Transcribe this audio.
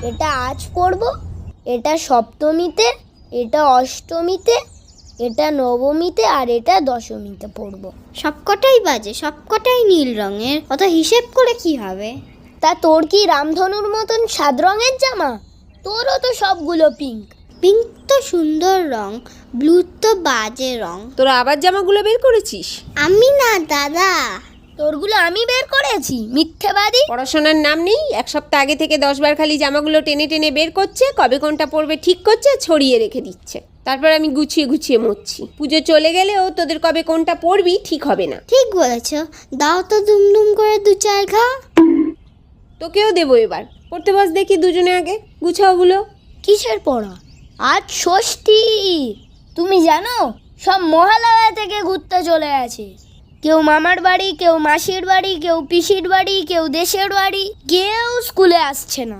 এটা আজ পড়ব, এটা সপ্তমীতে, এটা অষ্টমীতে, এটা নবমীতে, আর এটা দশমীতে পড়ব। সবকটাই বাজে, সবকটাই নীল রঙের, অত হিসেব করে কি হবে? তা তোর কি রামধনুর মতন সাত রঙের জামা? তোরও তো সবগুলো পিঙ্ক। পিঙ্ক তো সুন্দর রং, ব্লু তো বাজে রং। তোরা আবার জামাগুলো বের করেছিস? আমি না দাদা। তোরগুলো আমি বের করেছি, মিথ্যেবাদী। পড়াশোনার নাম নেই, এক সপ্তাহ আগে থেকে 10 বার খালি জামাগুলো টেনে টেনে বের করছে, কবে কোনটা পরবে ঠিক করছে, ছড়িয়ে রেখে দিচ্ছে। তারপর আমি গুছিয়ে গুছিয়ে মুছছি। পুজো চলে গেলেও তোদের কবে কোনটা পরবি ঠিক হবে না। ঠিক বলেছ, দাও তো দুমদুম করে দু চার ঘা। তোকেও দেবো এবার, পড়তে বস দেখি দুজনে আগে, গুছাওগুলো। কিসের পড়া? আজ ষষ্ঠী। তুমি জানো সব মহালয়া থেকে ঘুরতে চলে আছে। কেউ মামার বাড়ি, কেউ মাসির বাড়ি, কেউ পিসির বাড়ি, কেউ দেশের বাড়ি, কেউ স্কুলে আসছে না।